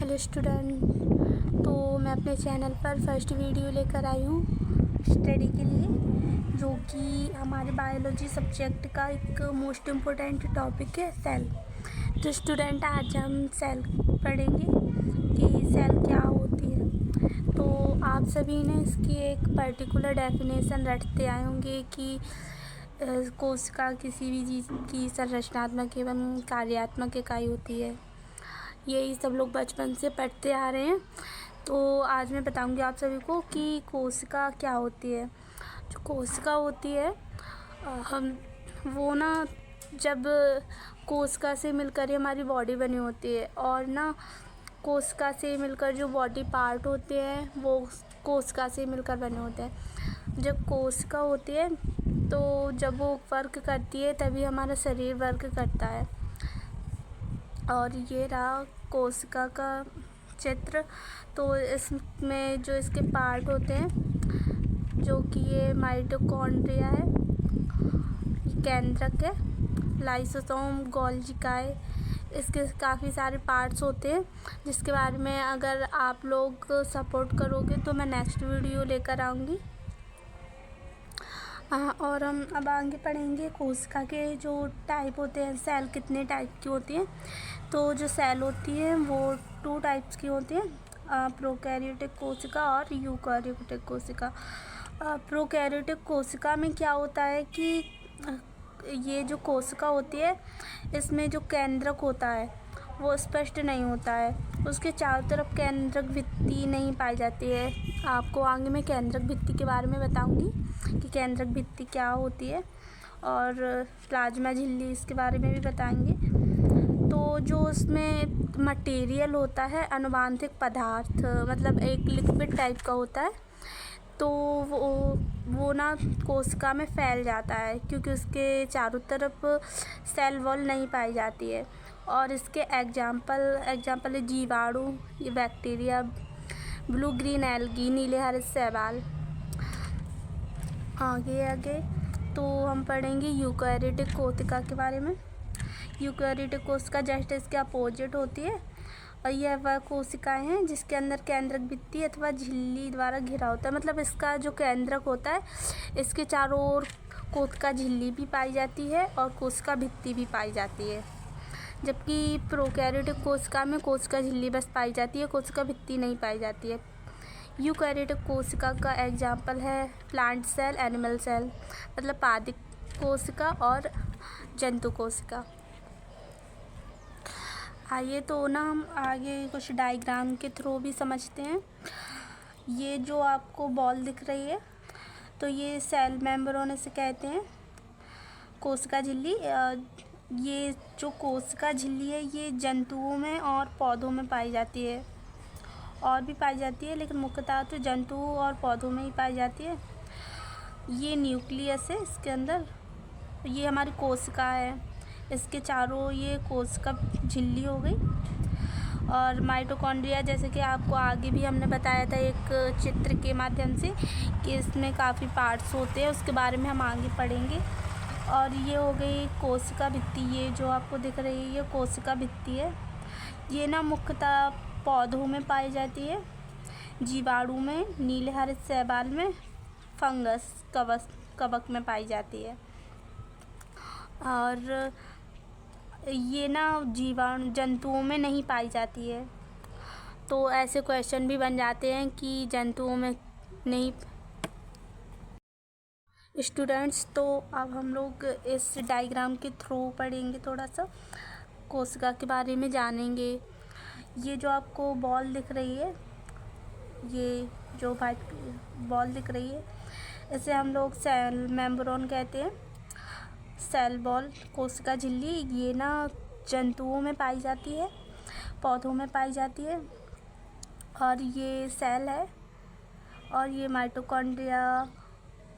Hello student. तो मैं अपने चैनल पर फर्स्ट वीडियो लेकर आई हूँ स्टडी के लिए, जो कि हमारे बायोलॉजी सब्जेक्ट का एक मोस्ट इम्पोर्टेंट टॉपिक है सेल। तो स्टूडेंट आज हम सेल पढ़ेंगे कि सेल क्या होती है। तो आप सभी ने इसकी एक पर्टिकुलर डेफिनेशन रटते आए होंगे कि कोशिका किसी भी चीज़ की संरचनात्मक एवं कार्यात्मक इकाई होती है। यही सब लोग बचपन से पढ़ते आ रहे हैं। तो आज मैं बताऊंगी आप सभी को कि कोशिका क्या होती है। जो कोशिका होती है हम वो ना जब कोशिका से मिलकर ही हमारी बॉडी बनी होती है, और ना कोशिका से मिलकर जो बॉडी पार्ट होते हैं वो कोशिका से मिलकर बने होते हैं। जब कोशिका होती है तो जब वो वर्क करती है तभी हमारा शरीर वर्क करता है। और ये रहा कोशिका का चित्र। तो इसमें जो इसके पार्ट होते हैं, जो कि ये माइटोकॉन्ड्रिया है, केंद्रक है, लाइसोसोम, गोल्जिकाए, इसके काफ़ी सारे पार्ट्स होते हैं, जिसके बारे में अगर आप लोग सपोर्ट करोगे तो मैं नेक्स्ट वीडियो लेकर आऊँगी। और हम अब आगे पढ़ेंगे कोशिका के जो टाइप होते हैं, सेल कितने टाइप की होती हैं। तो जो सेल होती है वो 2 टाइप्स की होती हैं, प्रोकैरियोटिक कोशिका और यूकैरियोटिक कोशिका। प्रोकैरियोटिक कोशिका में क्या होता है कि ये जो कोशिका होती है इसमें जो केंद्रक होता है वो स्पष्ट नहीं होता है, उसके चारों तरफ केंद्रक भित्ति नहीं पाई जाती है। आपको आगे मैं केंद्रक भित्ति के बारे में बताऊंगी कि केंद्रक भित्ति क्या होती है, और प्लाज्मा झिल्ली इसके बारे में भी बताएंगे। तो जो उसमें मटेरियल होता है, अनुवांशिक पदार्थ, मतलब एक लिक्विड टाइप का होता है, तो वो ना कोशिका में फैल जाता है क्योंकि उसके चारों तरफ सेल वॉल नहीं पाई जाती है। और इसके एग्जाम्पल है जीवाणु, ये बैक्टीरिया, ब्लू ग्रीन एल्गी, नीले हरे शैवाल। आगे तो हम पढ़ेंगे यूकैरियोटिक कोशिका के बारे में। यूकैरियोटिक कोशिका जस्ट इसके अपोजिट होती है, और यह वह कोशिकाएं हैं जिसके अंदर केंद्रक भित्ति अथवा झिल्ली द्वारा घिरा होता है। मतलब इसका जो केंद्रक होता है इसके चारों ओर कोशिका झिल्ली भी पाई जाती है और कोशिका भित्ति भी पाई जाती है, जबकि प्रोकैरियोटिक कोशिका में कोशिका झिल्ली बस पाई जाती है, कोशिका भित्ति नहीं पाई जाती है। यूकैरियोटिक कोशिका का एग्जाम्पल है प्लांट सेल, एनिमल सेल, मतलब पादप कोशिका और जंतु कोशिका। आइए तो ना हम आगे कुछ डायग्राम के थ्रू भी समझते हैं। ये जो आपको बॉल दिख रही है तो ये सेल मेम्ब्रेन इसे कहते हैं, कोशिका झिल्ली। ये जो कोशिका झिल्ली है ये जंतुओं में और पौधों में पाई जाती है, और भी पाई जाती है, लेकिन मुख्यतः तो जंतुओं और पौधों में ही पाई जाती है। ये न्यूक्लियस है इसके अंदर, ये हमारी कोशिका है, इसके चारों ये कोशिका झिल्ली हो गई। और माइटोकॉन्ड्रिया, जैसे कि आपको आगे भी हमने बताया था एक चित्र के माध्यम से कि इसमें काफ़ी पार्ट्स होते हैं, उसके बारे में हम आगे पढ़ेंगे। और ये हो गई कोशिका भित्ति, ये जो आपको दिख रही है ये कोशिका भित्ति है। ये ना मुख्यतः पौधों में पाई जाती है, जीवाणु में, नीले हरे शैवाल में, फंगस कवक में पाई जाती है। और ये ना जीवाणु जंतुओं में नहीं पाई जाती है। तो ऐसे क्वेश्चन भी बन जाते हैं कि जंतुओं में नहीं। स्टूडेंट्स, तो अब हम लोग इस डायग्राम के थ्रू पढ़ेंगे, थोड़ा सा कोशिका के बारे में जानेंगे। ये जो आपको बॉल दिख रही है, ये जो वाइट बॉल दिख रही है इसे हम लोग सेल मेम्ब्रेन कहते हैं। सेल बॉल, कोशिका झिल्ली, ये ना जंतुओं में पाई जाती है, पौधों में पाई जाती है, और ये सेल है। और ये माइटोकॉन्ड्रिया,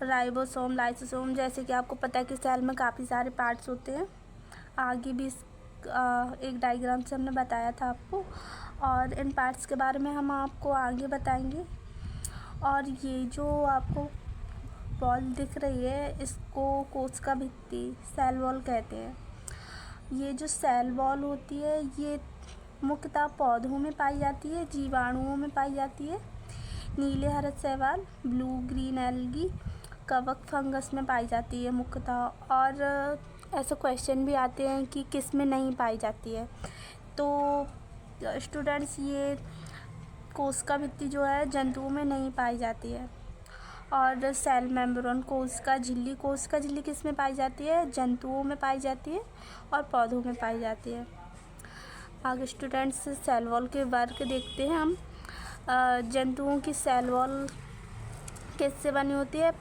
राइबोसोम, लाइसोसोम, जैसे कि आपको पता है कि सेल में काफ़ी सारे पार्ट्स होते हैं। आगे भी एक डायग्राम से हमने बताया था आपको, और इन पार्ट्स के बारे में हम आपको आगे बताएंगे। और ये जो आपको बॉल दिख रही है इसको कोशिका भित्ति, सेल वॉल कहते हैं। ये जो सेल वॉल होती है ये मुख्यतः पौधों में पाई जाती है, जीवाणुओं में पाई जाती है। नीले हरित शैवाल, ब्लू ग्रीन एल्गी, कवक फंगस में पाई जाती है मुख्यतः। और ऐसे क्वेश्चन भी आते हैं कि किस में नहीं पाई जाती है। तो स्टूडेंट्स, ये कोशिका भित्ति जो है जंतुओं में नहीं पाई जाती है। और सेल मेम्ब्रेन, कोशिका झिल्ली किस में पाई जाती है? जंतुओं में पाई जाती है और पौधों में पाई जाती है। आगे स्टूडेंट्स, सेल वॉल के वर्क देखते हैं हम। जंतुओं की सेल वॉल किससे बनी होती है?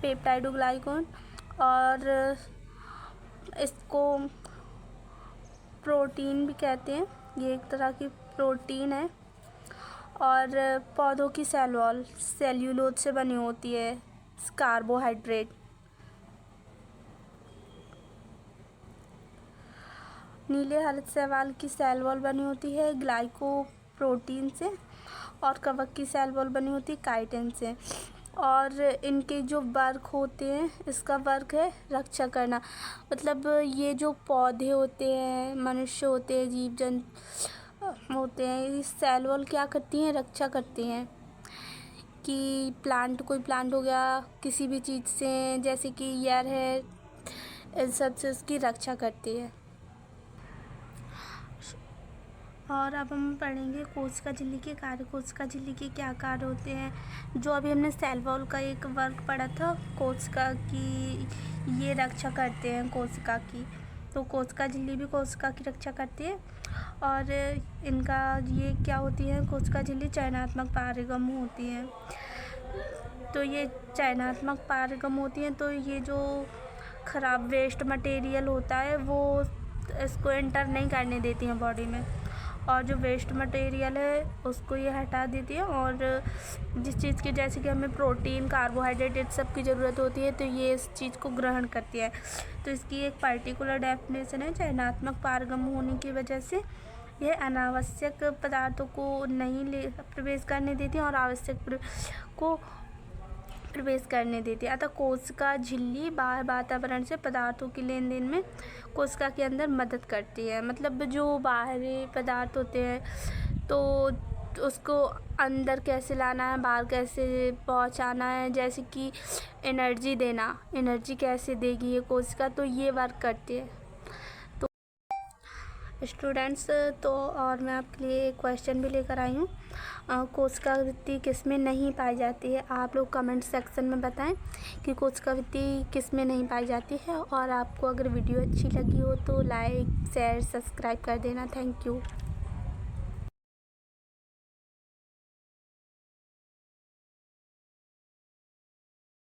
पेप्टाइडोग्लाइकेन, और इसको प्रोटीन भी कहते हैं। ये एक तरह की प्रोटीन है। और पौधों की सेल वॉल सेल्यूलोज से बनी होती है, कार्बोहाइड्रेट। नीले हरित शैवाल की सेल वॉल बनी होती है ग्लाइकोप्रोटीन से, और कवक की सेल वॉल बनी होती है काइटिन से। और इनके जो वर्क होते हैं, इसका वर्क है रक्षा करना। मतलब ये जो पौधे होते हैं, मनुष्य होते हैं, जीव जंतु होते हैं, इस सेल वॉल क्या करती हैं? रक्षा करती हैं। कि कोई प्लांट हो गया किसी भी चीज़ से, जैसे कि एयर है, इन सब से उसकी रक्षा करती है। और अब हम पढ़ेंगे कोशिका झिल्ली के कार्य। कोशिका झिल्ली के क्या कार्य होते हैं? जो अभी हमने सेल वॉल का एक वर्क पढ़ा था, कोशिका की ये रक्षा करते हैं कोशिका की। तो कोशिका झिल्ली भी कोशिका की रक्षा करती है। और इनका ये क्या होती है? कोशिका झिल्ली चयनात्मक पारगम होती है। तो ये चयनात्मक पारगम होती हैं, तो ये जो ख़राब वेस्ट मटेरियल होता है वो इसको एंटर नहीं करने देती हैं बॉडी में। और जो वेस्ट मटेरियल है उसको ये हटा देती है। और जिस चीज़ की, जैसे कि हमें प्रोटीन, कार्बोहाइड्रेट, इस सब की ज़रूरत होती है, तो ये इस चीज़ को ग्रहण करती है। तो इसकी एक पर्टिकुलर डेफिनेशन है, चयनात्मक पारगम होने की वजह से यह अनावश्यक पदार्थों को नहीं प्रवेश करने देती है और आवश्यक को प्रवेश करने देती है। अतः कोशिका झिल्ली बाहर वातावरण से पदार्थों के लेन देन में कोशिका के अंदर मदद करती है। मतलब जो बाहरी पदार्थ होते हैं तो उसको अंदर कैसे लाना है, बाहर कैसे पहुंचाना है, जैसे कि एनर्जी कैसे देगी ये कोशिका, तो ये वर्क करती है। स्टूडेंट्स, तो और मैं आपके लिए एक क्वेश्चन भी लेकर आई हूँ। कोशिका भित्ति किस में नहीं पाई जाती है? आप लोग कमेंट सेक्शन में बताएं कि कोशिका भित्ति किस में नहीं पाई जाती है। और आपको अगर वीडियो अच्छी लगी हो तो लाइक, शेयर, सब्सक्राइब कर देना। Thank you.